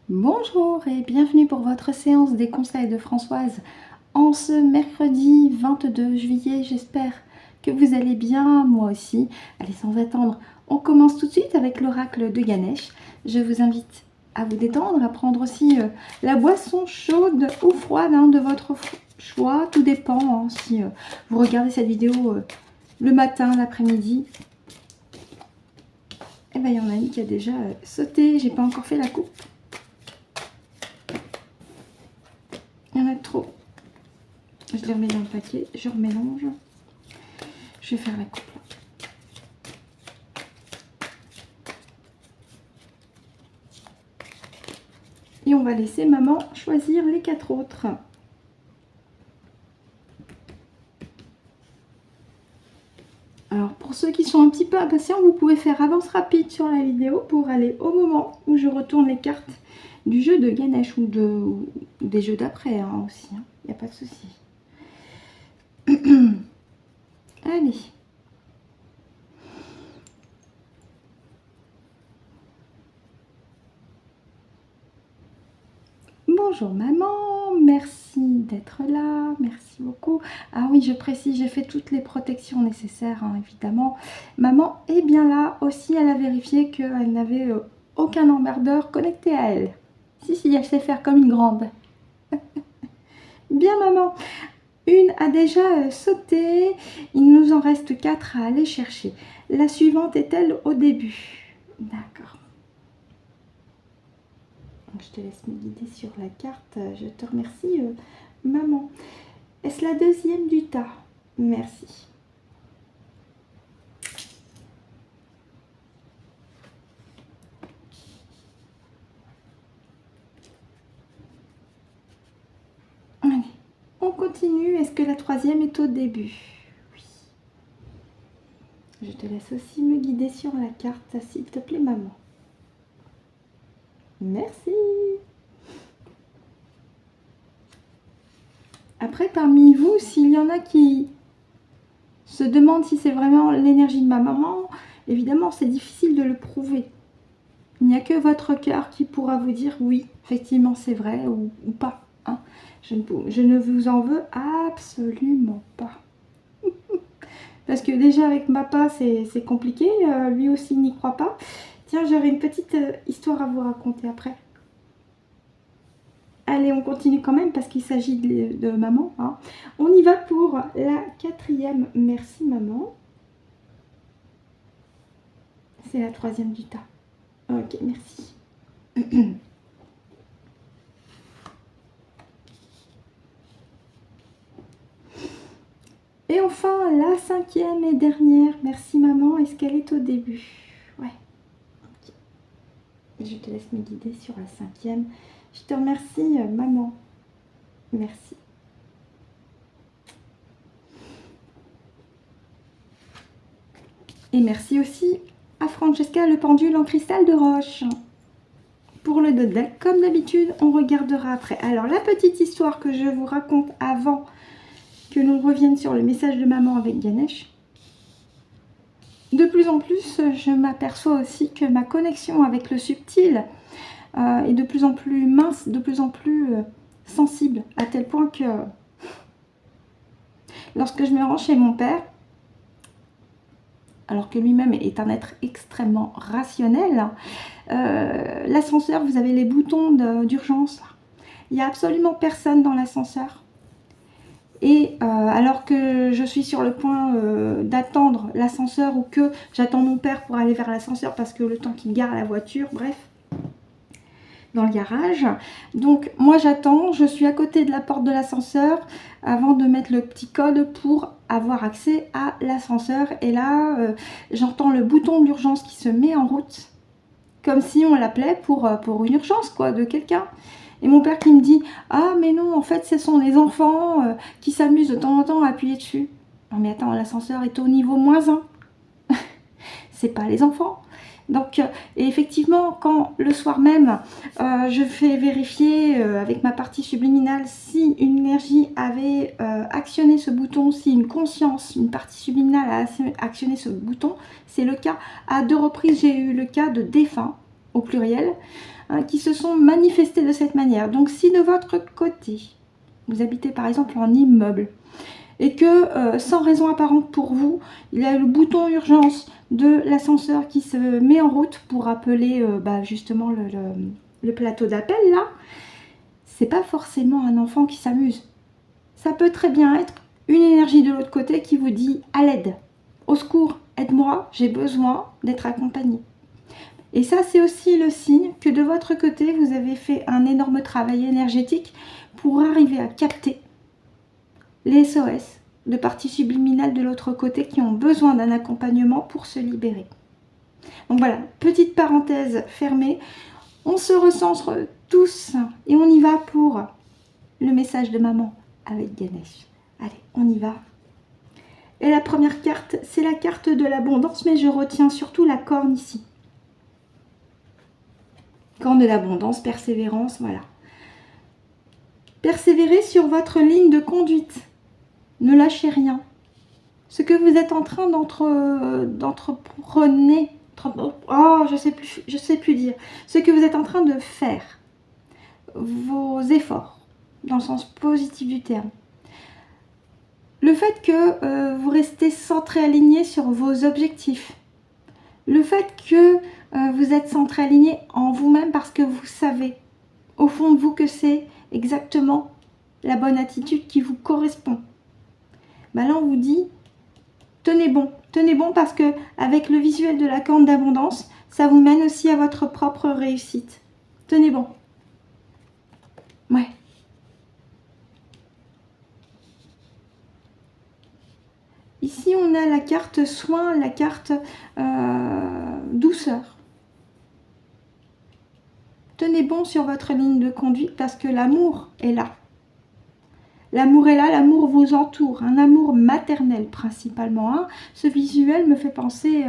Bonjour et bienvenue pour votre séance des conseils de Françoise en ce mercredi 22 juillet. J'espère que vous allez bien, moi aussi. Allez, sans attendre, on commence tout de suite avec l'oracle de Ganesh. Je vous invite à vous détendre, à prendre aussi la boisson chaude ou froide de votre choix. Tout dépend si vous regardez cette vidéo le matin, l'après-midi. Et bien, il y en a une qui a déjà sauté. J'ai pas encore fait la coupe. Il y en a trop. Je les remets dans le paquet, je remélange. Je vais faire la coupe là. Et on va laisser maman choisir les 4 autres. Alors pour ceux qui sont un petit peu impatients, vous pouvez faire avance rapide sur la vidéo pour aller au moment où je retourne les cartes du jeu de Ganesh ou des jeux d'après aussi. Il n'y a pas de souci. Allez. Bonjour maman, merci d'être là, merci beaucoup. Ah oui, je précise, j'ai fait toutes les protections nécessaires, évidemment. Maman est bien là aussi, elle a vérifié qu'elle n'avait aucun emmerdeur connecté à elle. Si, elle sait faire comme une grande. Bien maman. Une a déjà sauté, il nous en reste 4 à aller chercher. La suivante est-elle au début? D'accord. Je te laisse me guider sur la carte. Je te remercie, maman. Est-ce la deuxième du tas? Merci. Allez, on continue. Est-ce que la troisième est au début? Oui. Je te laisse aussi me guider sur la carte, s'il te plaît, maman. Merci. Après, parmi vous, s'il y en a qui se demandent si c'est vraiment l'énergie de ma maman, évidemment, c'est difficile de le prouver. Il n'y a que votre cœur qui pourra vous dire oui, effectivement, c'est vrai ou pas. Je ne vous en veux absolument pas. Parce que déjà, avec ma papa, c'est compliqué. Lui aussi n'y croit pas. Tiens, j'aurai une petite histoire à vous raconter après. Allez, on continue quand même parce qu'il s'agit de maman. On y va pour la 4e. Merci, maman. C'est la 3e du tas. Ok, merci. Et enfin, la 5e et dernière. Merci, maman. Est-ce qu'elle est au début? Ouais. Okay. Je te laisse me guider sur la 5e. Je te remercie, maman. Merci. Et merci aussi à Francesca, le pendule en cristal de roche. Pour le dodeck, comme d'habitude, on regardera après. Alors, la petite histoire que je vous raconte avant que l'on revienne sur le message de maman avec Ganesh. De plus en plus, je m'aperçois aussi que ma connexion avec le subtil est de plus en plus mince, de plus en plus sensible, à tel point que lorsque je me rends chez mon père, alors que lui-même est un être extrêmement rationnel, l'ascenseur, vous avez les boutons d'urgence. Il n'y a absolument personne dans l'ascenseur. Et alors que je suis sur le point d'attendre l'ascenseur ou que j'attends mon père pour aller vers l'ascenseur parce que le temps qu'il gare la voiture, bref, dans le garage. Donc moi j'attends, je suis à côté de la porte de l'ascenseur avant de mettre le petit code pour avoir accès à l'ascenseur. Et là, j'entends le bouton d'urgence qui se met en route, comme si on l'appelait pour une urgence quoi, de quelqu'un. Et mon père qui me dit « Ah mais non, en fait ce sont les enfants qui s'amusent de temps en temps à appuyer dessus. » Non mais attends, l'ascenseur est au niveau -1. C'est pas les enfants. Donc, et effectivement, quand le soir même, je fais vérifier avec ma partie subliminale si une énergie avait actionné ce bouton, si une conscience, une partie subliminale a actionné ce bouton, c'est le cas. À 2 reprises, j'ai eu le cas de défunt au pluriel, hein, qui se sont manifestés de cette manière. Donc si de votre côté, vous habitez par exemple en immeuble, et que sans raison apparente pour vous, il y a le bouton urgence de l'ascenseur qui se met en route pour appeler justement le plateau d'appel là, c'est pas forcément un enfant qui s'amuse. Ça peut très bien être une énergie de l'autre côté qui vous dit à l'aide, au secours, aide-moi, j'ai besoin d'être accompagné. Et ça, c'est aussi le signe que de votre côté, vous avez fait un énorme travail énergétique pour arriver à capter les SOS de parties subliminales de l'autre côté qui ont besoin d'un accompagnement pour se libérer. Donc voilà, petite parenthèse fermée. On se recentre tous et on y va pour le message de maman avec Ganesh. Allez, on y va. Et la première carte, c'est la carte de l'abondance, mais je retiens surtout la corne ici. Corne de l'abondance, persévérance, voilà. Persévérez sur votre ligne de conduite. Ne lâchez rien. Ce que vous êtes en train d'entreprendre, je sais plus dire. Ce que vous êtes en train de faire, vos efforts, dans le sens positif du terme. Le fait que vous restez centré, aligné sur vos objectifs. Le fait que vous êtes centré, aligné en vous-même parce que vous savez, au fond de vous, que c'est exactement la bonne attitude qui vous correspond. Là, on vous dit, tenez bon parce que avec le visuel de la corne d'abondance, ça vous mène aussi à votre propre réussite. Tenez bon. Ouais. Ici, on a la carte soin, la carte douceur. Tenez bon sur votre ligne de conduite parce que l'amour est là. L'amour est là, l'amour vous entoure, un amour maternel principalement. Hein. Ce visuel me fait penser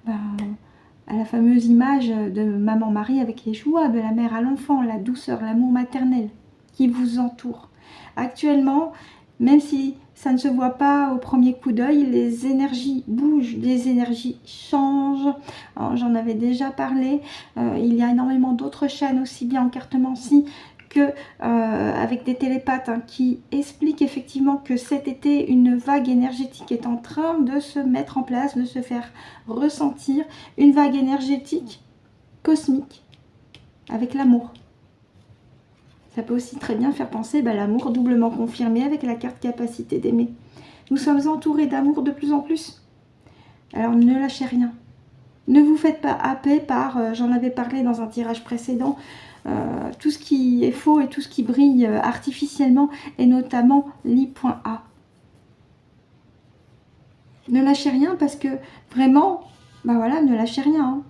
à la fameuse image de Maman Marie avec les joies de la mère à l'enfant, la douceur, l'amour maternel qui vous entoure. Actuellement, même si ça ne se voit pas au premier coup d'œil, les énergies bougent, les énergies changent. J'en avais déjà parlé. Il y a énormément d'autres chaînes, aussi bien en cartomancie que avec des télépathes qui expliquent effectivement que cet été, une vague énergétique est en train de se mettre en place, de se faire ressentir. Une vague énergétique cosmique avec l'amour. Ça peut aussi très bien faire penser l'amour doublement confirmé avec la carte capacité d'aimer. Nous sommes entourés d'amour de plus en plus. Alors ne lâchez rien. Ne vous faites pas happer par, j'en avais parlé dans un tirage précédent, tout ce qui est faux et tout ce qui brille artificiellement, et notamment l'I.A. Ne lâchez rien parce que vraiment, ne lâchez rien. Hein.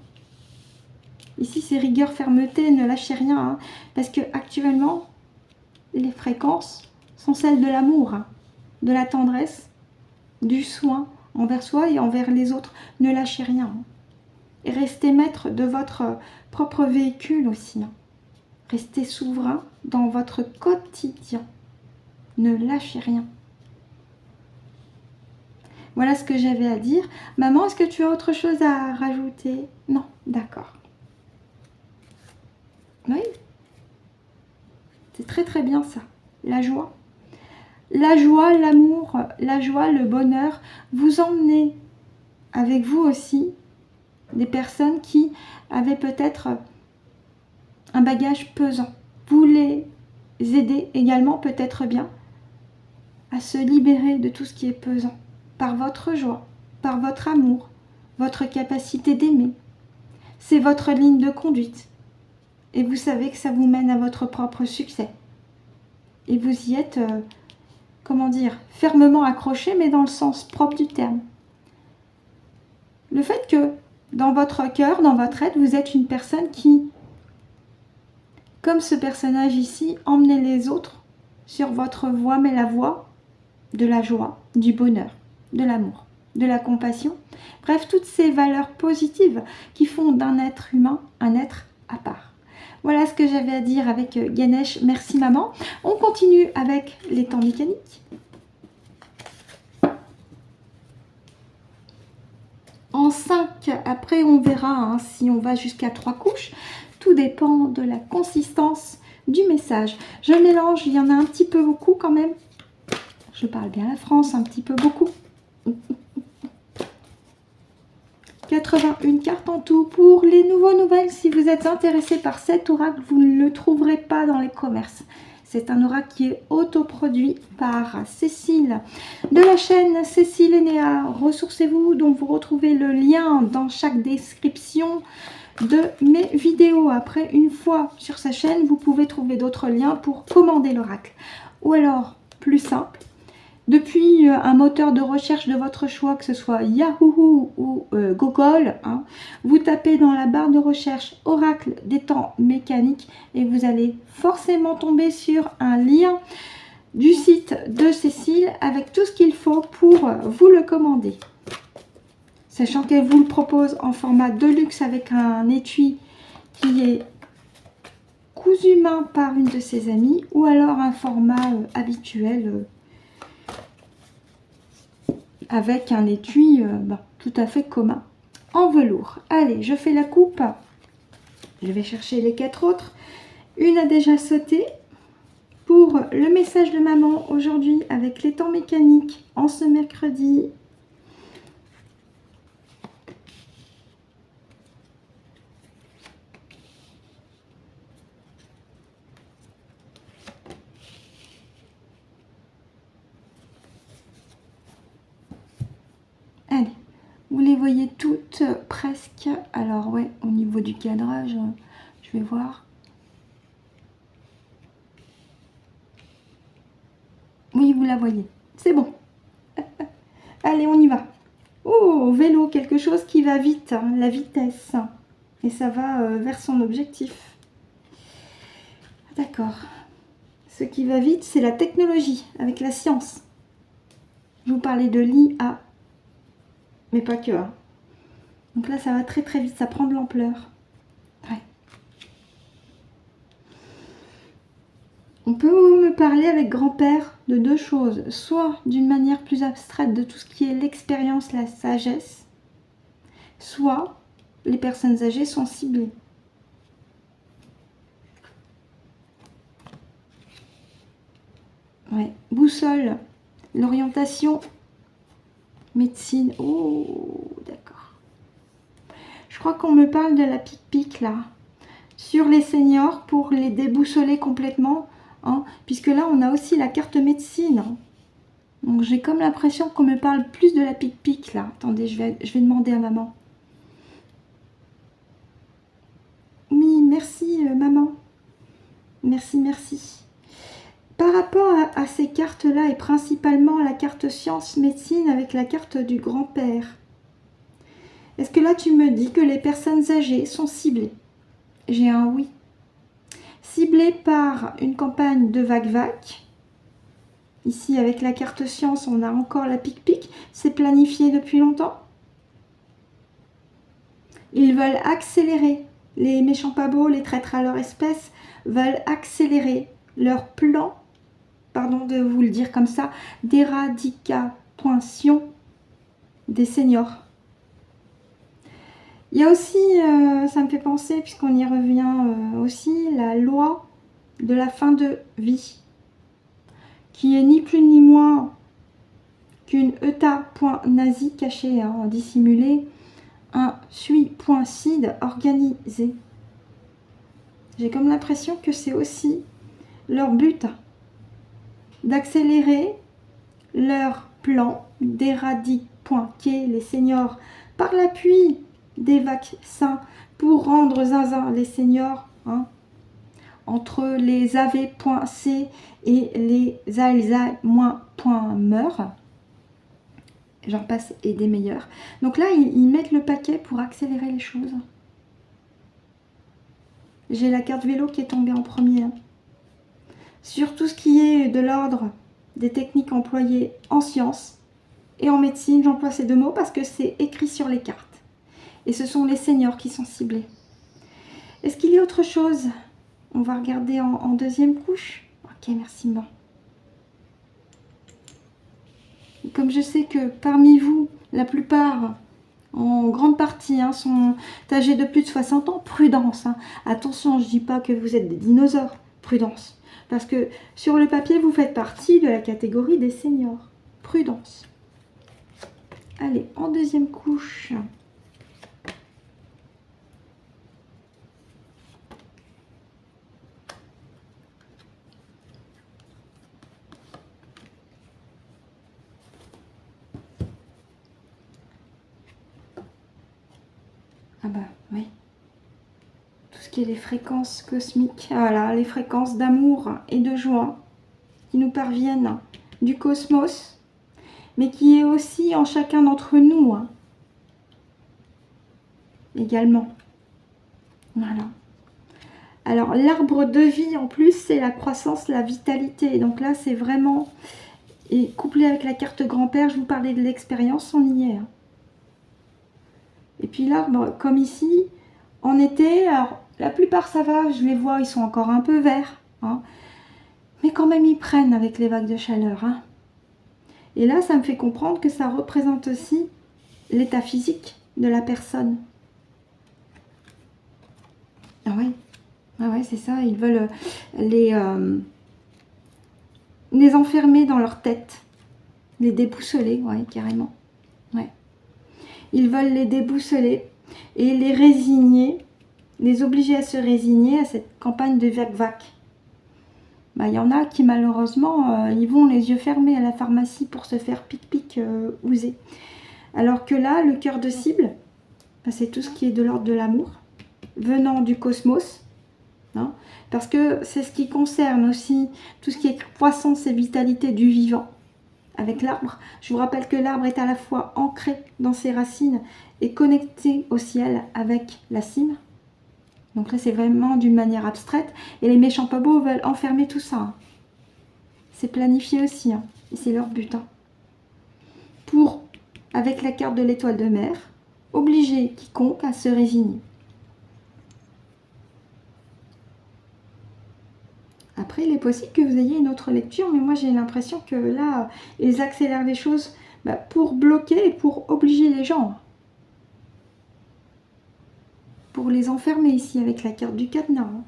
Ici, c'est rigueur, fermeté, ne lâchez rien. Hein, parce que actuellement, les fréquences sont celles de l'amour, de la tendresse, du soin envers soi et envers les autres. Ne lâchez rien. Hein. Et restez maître de votre propre véhicule aussi. Hein. Restez souverain dans votre quotidien. Ne lâchez rien. Voilà ce que j'avais à dire. Maman, est-ce que tu as autre chose à rajouter? Non, d'accord. Oui. C'est très très bien ça. La joie. La joie, l'amour, la joie, le bonheur. Vous emmenez avec vous aussi des personnes qui avaient peut-être un bagage pesant. Vous les aidez également peut-être bien à se libérer de tout ce qui est pesant par votre joie, par votre amour, votre capacité d'aimer. C'est votre ligne de conduite. Et vous savez que ça vous mène à votre propre succès. Et vous y êtes, fermement accroché, mais dans le sens propre du terme. Le fait que dans votre cœur, dans votre être, vous êtes une personne qui, comme ce personnage ici, emmenez les autres sur votre voie, mais la voie de la joie, du bonheur, de l'amour, de la compassion. Bref, toutes ces valeurs positives qui font d'un être humain un être à part. Voilà ce que j'avais à dire avec Ganesh. Merci maman. On continue avec les temps mécaniques. En 5. Après, on verra hein, si on va jusqu'à 3 couches. Tout dépend de la consistance du message. Je mélange, il y en a un petit peu beaucoup quand même. Je parle bien la France, un petit peu beaucoup. 81 cartes en tout. Pour les nouvelles, si vous êtes intéressé par cet oracle, vous ne le trouverez pas dans les commerces. C'est un oracle qui est autoproduit par Cécile de la chaîne Cécile Enea. Ressourcez-vous, dont vous retrouvez le lien dans chaque description de mes vidéos. Après, une fois sur sa chaîne, vous pouvez trouver d'autres liens pour commander l'oracle. Ou alors, plus simple, depuis un moteur de recherche de votre choix, que ce soit Yahoo ou Google, hein, vous tapez dans la barre de recherche Oracle des temps mécaniques et vous allez forcément tomber sur un lien du site de Cécile avec tout ce qu'il faut pour vous le commander. Sachant qu'elle vous le propose en format de luxe avec un étui qui est cousu main par une de ses amies ou alors un format habituel avec un étui tout à fait commun en velours. Allez, je fais la coupe. Je vais chercher les 4 autres. Une a déjà sauté. Pour le message de maman aujourd'hui avec les temps mécaniques en ce mercredi. Allez, vous les voyez toutes presque. Alors ouais, au niveau du cadrage, je vais voir. Oui, vous la voyez. C'est bon. Allez, on y va. Oh, vélo, quelque chose qui va vite, hein, la vitesse. Et ça va vers son objectif. D'accord. Ce qui va vite, c'est la technologie, avec la science. Je vous parlais de l'IA. Mais pas que. Hein. Donc là, ça va très très vite, ça prend de l'ampleur. Ouais. On peut me parler avec grand-père de deux choses. Soit d'une manière plus abstraite de tout ce qui est l'expérience, la sagesse. Soit les personnes âgées sont ciblées. Ouais. Boussole, l'orientation, médecine. Oh, d'accord. Je crois qu'on me parle de la pic-pic là. Sur les seniors pour les déboussoler complètement. Hein, puisque là, on a aussi la carte médecine. Hein. Donc, j'ai comme l'impression qu'on me parle plus de la pic-pic là. Attendez, je vais demander à maman. Oui, merci maman. Merci, merci. Par rapport à ces cartes-là, et principalement la carte science médecine avec la carte du grand-père, est-ce que là tu me dis que les personnes âgées sont ciblées? J'ai un oui. Ciblées par une campagne de vac-vac. Ici, avec la carte science, on a encore la pic-pic. C'est planifié depuis longtemps. Ils veulent accélérer. Les méchants pas beaux, les traîtres à leur espèce, veulent accélérer leur plan, pardon de vous le dire comme ça, d'éradication des seniors. Il y a aussi, ça me fait penser, puisqu'on y revient aussi, la loi de la fin de vie, qui est ni plus ni moins qu'une ETA.nazi cachée, hein, dissimulée, un SUI.cid organisé. J'ai comme l'impression que c'est aussi leur but d'accélérer leur plan d'éradiquer les seniors par l'appui des vaccins pour rendre zinzin les seniors, hein, entre les AV.C et les Alzheimer.meur. J'en passe et des meilleurs. Donc là, ils mettent le paquet pour accélérer les choses. J'ai la carte vélo qui est tombée en premier. Hein. Sur tout ce qui est de l'ordre des techniques employées en sciences et en médecine, j'emploie ces deux mots parce que c'est écrit sur les cartes. Et ce sont les seniors qui sont ciblés. Est-ce qu'il y a autre chose? On va regarder en deuxième couche. Ok, merci maman. Comme je sais que parmi vous, la plupart en grande partie, hein, sont âgés de plus de 60 ans. Prudence, hein. Attention, je ne dis pas que vous êtes des dinosaures. Prudence. Parce que sur le papier, vous faites partie de la catégorie des seniors. Prudence. Allez, en deuxième couche. Ah bah oui. Tout ce qui est les fréquences cosmiques. Voilà, les fréquences d'amour et de joie qui nous parviennent du cosmos, mais qui est aussi en chacun d'entre nous, hein, également. Voilà. Alors, l'arbre de vie, en plus, c'est la croissance, la vitalité. Donc là, c'est vraiment... Et couplé avec la carte grand-père, je vous parlais de l'expérience, on y est. Hein. Et puis l'arbre, comme ici, en été, alors la plupart ça va, je les vois, ils sont encore un peu verts. Hein, mais quand même, ils prennent avec les vagues de chaleur. Hein. Et là, ça me fait comprendre que ça représente aussi l'état physique de la personne. Ah oui, ah ouais, c'est ça, ils veulent les enfermer dans leur tête, les déboussoler, ouais, carrément. Ouais. Ils veulent les déboussoler et les résigner, les obliger à se résigner à cette campagne de vac-vac. Bah, y en a qui malheureusement, ils vont les yeux fermés à la pharmacie pour se faire pic-pic ouser. Alors que là, le cœur de cible, bah, c'est tout ce qui est de l'ordre de l'amour, venant du cosmos. Hein, parce que c'est ce qui concerne aussi tout ce qui est croissance et vitalité du vivant avec l'arbre. Je vous rappelle que l'arbre est à la fois ancré dans ses racines et connecté au ciel avec la cime. Donc là, c'est vraiment d'une manière abstraite. Et les méchants pas beaux veulent enfermer tout ça. Hein. C'est planifié aussi. Hein, et c'est leur but. Hein. Pour, avec la carte de l'étoile de mer, obliger quiconque à se résigner. Après, il est possible que vous ayez une autre lecture, mais moi j'ai l'impression que là, ils accélèrent les choses pour bloquer et pour obliger les gens. Pour les enfermer ici avec la carte du cadenas. Hein.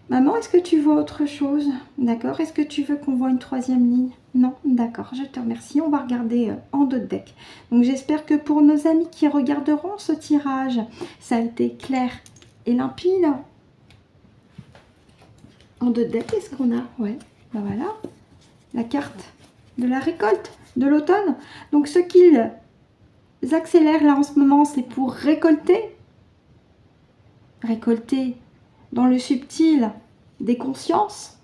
Maman, est-ce que tu vois autre chose? D'accord. Est-ce que tu veux qu'on voit une troisième ligne? Non? D'accord, je te remercie. On va regarder en d'autres decks. Donc j'espère que pour nos amis qui regarderont ce tirage, ça a été clair et limpide. En deux decks, qu'est-ce qu'on a? Ouais, ben voilà. La carte de la récolte de l'automne. Donc ce qu'ils accélèrent là en ce moment, c'est pour récolter. Récolter dans le subtil des consciences.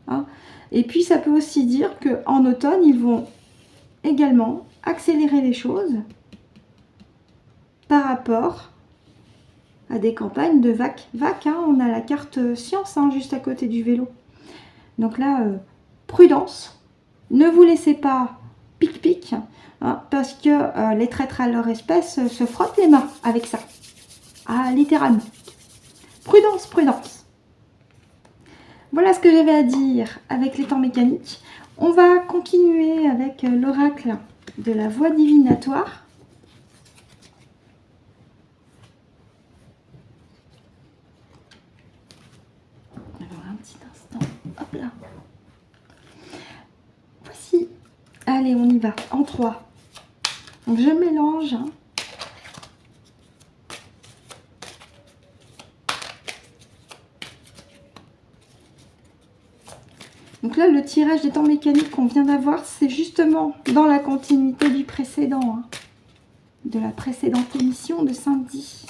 Hein. Et puis ça peut aussi dire qu'en automne, ils vont également accélérer les choses par rapport à des campagnes de vac-vac. Hein. On a la carte science hein, juste à côté du vélo. Donc là, prudence. Ne vous laissez pas pic-pic hein, parce que les traîtres à leur espèce se frottent les mains avec ça. Ah, littéralement. Prudence, prudence. Voilà ce que j'avais à dire avec les temps mécaniques. On va continuer avec l'oracle de la voie divinatoire. Hop là. Voici. Allez, on y va. En 3. Donc, je mélange. Hein. Donc là, le tirage des temps mécaniques qu'on vient d'avoir, c'est justement dans la continuité du précédent. Hein, de la précédente émission de samedi.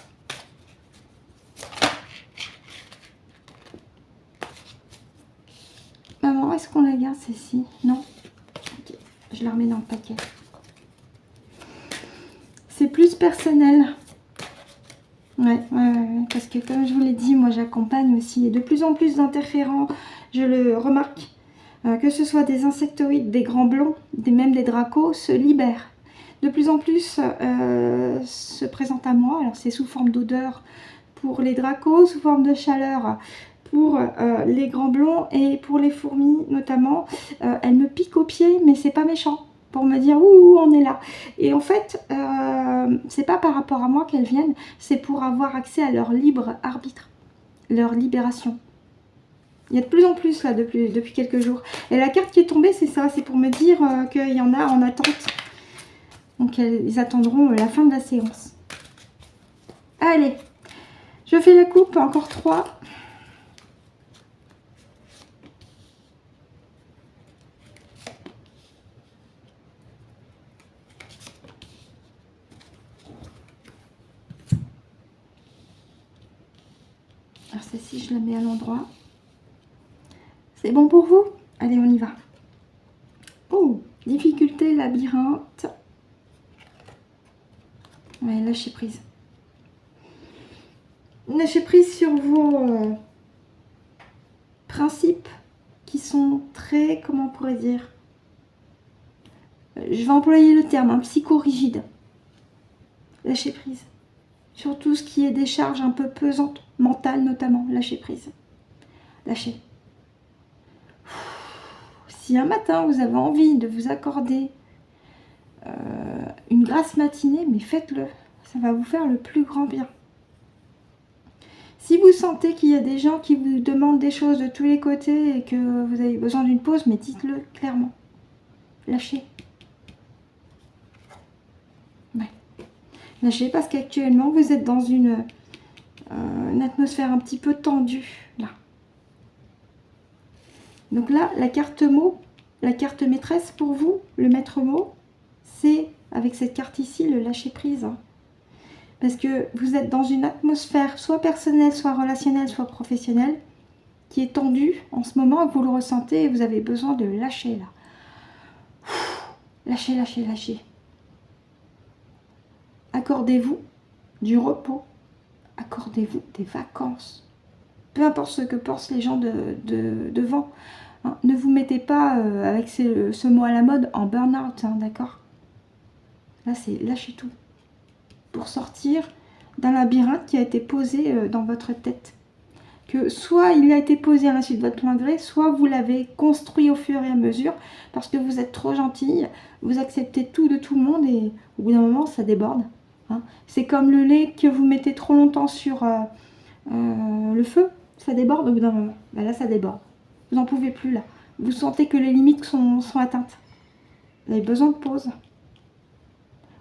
Maman, est-ce qu'on la garde celle-ci? Non? Ok, je la remets dans le paquet. C'est plus personnel. Ouais, parce que comme je vous l'ai dit, moi j'accompagne aussi. Et de plus en plus d'interférents, je le remarque, que ce soit des insectoïdes, des grands blonds, même des dracos, se libèrent. De plus en plus se présentent à moi. Alors c'est sous forme d'odeur pour les dracos, sous forme de chaleur pour les grands blonds et pour les fourmis notamment. Elles me piquent aux pieds, mais c'est pas méchant. pour me dire ouh, on est là. Et en fait, c'est pas par rapport à moi qu'elles viennent, c'est pour avoir accès à leur libre arbitre, leur libération. Il y a de plus en plus là depuis quelques jours. Et la carte qui est tombée, c'est ça, c'est pour me dire qu'il y en a en attente. Donc ils attendront la fin de la séance. Allez, je fais la coupe, encore 3. Alors celle-ci, je la mets à l'endroit. C'est bon pour vous? Allez, on y va. Oh, difficulté, labyrinthe. Ouais, lâchez prise. Lâchez prise sur vos principes qui sont très, comment on pourrait dire, je vais employer le terme, psychorigide. Lâchez prise. Sur tout ce qui est des charges un peu pesantes, mentales notamment, lâchez prise. Lâchez. Si un matin vous avez envie de vous accorder une grasse matinée, mais faites-le. Ça va vous faire le plus grand bien. Si vous sentez qu'il y a des gens qui vous demandent des choses de tous les côtés et que vous avez besoin d'une pause, mais dites-le clairement. Lâchez. Ouais. Lâchez parce qu'actuellement vous êtes dans une atmosphère un petit peu tendue. Là. Donc là, la carte mot, la carte maîtresse pour vous, le maître mot, c'est avec cette carte ici, le lâcher prise. Parce que vous êtes dans une atmosphère soit personnelle, soit relationnelle, soit professionnelle, qui est tendue en ce moment, vous le ressentez et vous avez besoin de lâcher là. Lâchez, lâchez, lâchez. Accordez-vous du repos. Accordez-vous des vacances. Peu importe ce que pensent les gens devant. Hein, ne vous mettez pas, avec ce mot à la mode, en burn-out, hein, d'accord? Là, c'est lâcher tout. Pour sortir d'un labyrinthe qui a été posé dans votre tête. Que soit il a été posé à l'insu de votre plein gré, soit vous l'avez construit au fur et à mesure, parce que vous êtes trop gentille, vous acceptez tout de tout le monde, et au bout d'un moment, ça déborde. Hein. C'est comme le lait que vous mettez trop longtemps sur le feu, ça déborde au bout d'un moment. Ben là, ça déborde. Vous n'en pouvez plus là. Vous sentez que les limites sont atteintes. Vous avez besoin de pause.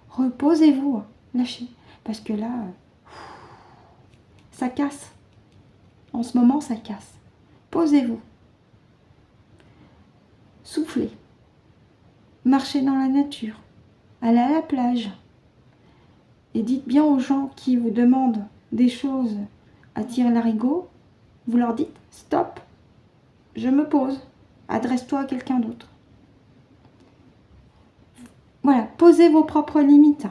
Reposez-vous. Lâchez. Parce que là, ça casse. En ce moment, ça casse. Posez-vous. Soufflez. Marchez dans la nature. Allez à la plage. Et dites bien aux gens qui vous demandent des choses à tire-larigot, vous leur dites « Stop, je me pose. Adresse-toi à quelqu'un d'autre. » Voilà, posez vos propres limites.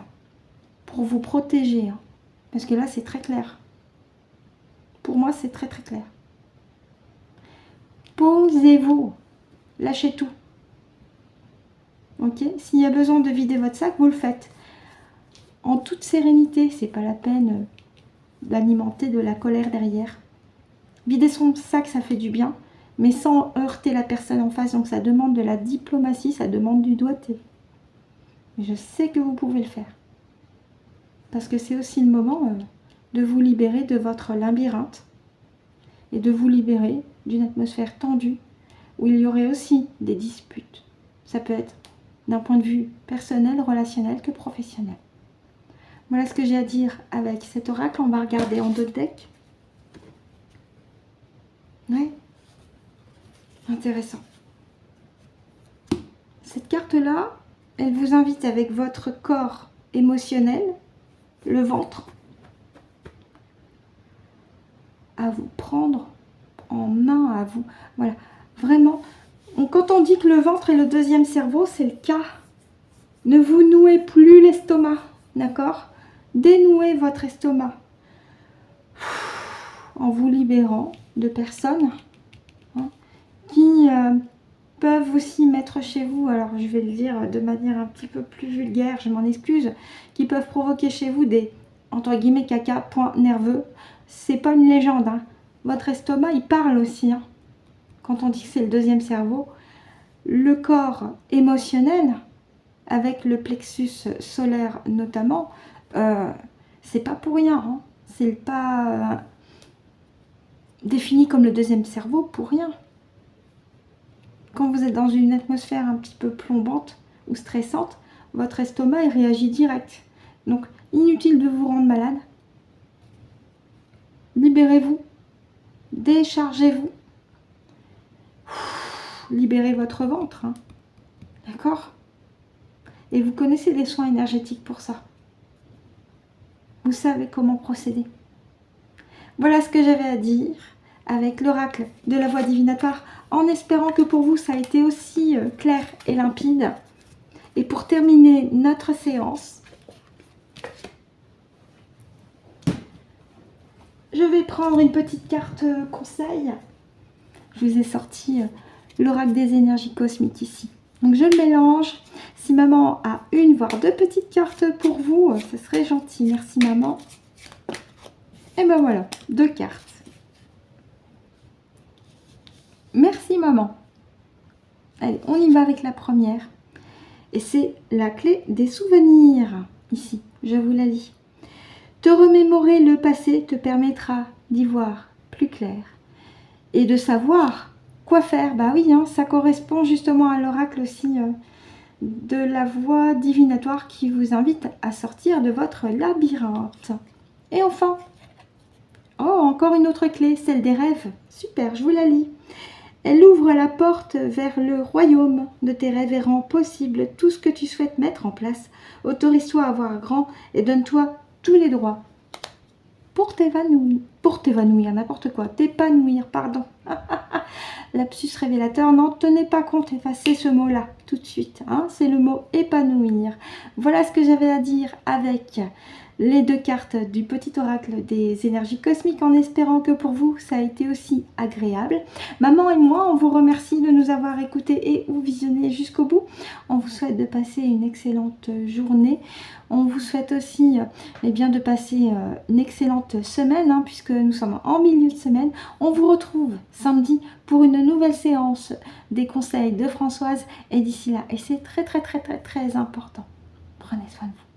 Pour vous protéger. Hein. Parce que là, c'est très clair. Pour moi, c'est très très clair. Posez-vous. Lâchez tout. Ok? S'il y a besoin de vider votre sac, vous le faites. En toute sérénité. C'est pas la peine d'alimenter de la colère derrière. Vider son sac, ça fait du bien. Mais sans heurter la personne en face. Donc ça demande de la diplomatie. Ça demande du doigté. Mais je sais que vous pouvez le faire. Parce que c'est aussi le moment de vous libérer de votre labyrinthe et de vous libérer d'une atmosphère tendue où il y aurait aussi des disputes. Ça peut être d'un point de vue personnel, relationnel que professionnel. Voilà ce que j'ai à dire avec cet oracle. On va regarder en 2 decks. Ouais. Intéressant. Cette carte-là, elle vous invite avec votre corps émotionnel, le ventre, à vous prendre en main, à vous, voilà, vraiment. Quand on dit que le ventre est le deuxième cerveau, c'est le cas. Ne vous nouez plus l'estomac, d'accord? Dénouez votre estomac en vous libérant de personnes hein, qui peuvent aussi mettre chez vous, alors je vais le dire de manière un petit peu plus vulgaire, je m'en excuse, qui peuvent provoquer chez vous des, entre guillemets, caca, points nerveux. C'est pas une légende, hein. Votre estomac, il parle aussi, hein. Quand on dit que c'est le deuxième cerveau, le corps émotionnel, avec le plexus solaire notamment, c'est pas pour rien, hein. C'est pas défini comme le deuxième cerveau pour rien. Quand vous êtes dans une atmosphère un petit peu plombante ou stressante, votre estomac il réagit direct. Donc, inutile de vous rendre malade. Libérez-vous, déchargez-vous, libérez votre ventre, hein. D'accord? Et vous connaissez les soins énergétiques pour ça. Vous savez comment procéder. Voilà ce que j'avais à dire avec l'oracle de la voie divinatoire, en espérant que pour vous ça a été aussi clair et limpide. Et pour terminer notre séance, je vais prendre une petite carte conseil. Je vous ai sorti l'oracle des énergies cosmiques ici. Donc je le mélange. Si maman a une voire deux petites cartes pour vous, ce serait gentil. Merci maman. Et ben voilà, 2 cartes. Merci maman. Allez, on y va avec la première. Et c'est la clé des souvenirs. Ici, je vous la lis. Te remémorer le passé te permettra d'y voir plus clair et de savoir quoi faire. Bah oui, hein, ça correspond justement à l'oracle aussi de la voie divinatoire qui vous invite à sortir de votre labyrinthe. Et enfin, oh, encore une autre clé, celle des rêves. Super, je vous la lis. Elle ouvre la porte vers le royaume de tes rêves et rend possible tout ce que tu souhaites mettre en place. Autorise-toi à voir grand et donne-toi tous les droits pour t'évanouir, n'importe quoi, t'épanouir, pardon. Lapsus révélateur, n'en tenez pas compte, effacez ce mot-là tout de suite, hein, c'est le mot épanouir. Voilà ce que j'avais à dire avec les 2 cartes du petit oracle des énergies cosmiques, en espérant que pour vous ça a été aussi agréable. Maman et moi, on vous remercie de nous avoir écoutés et ou visionnés jusqu'au bout. On vous souhaite de passer une excellente journée. On vous souhaite aussi eh bien, de passer une excellente semaine, hein, puisque nous sommes en milieu de semaine. On vous retrouve samedi pour une nouvelle séance des conseils de Françoise. Et d'ici là, et c'est très important, prenez soin de vous.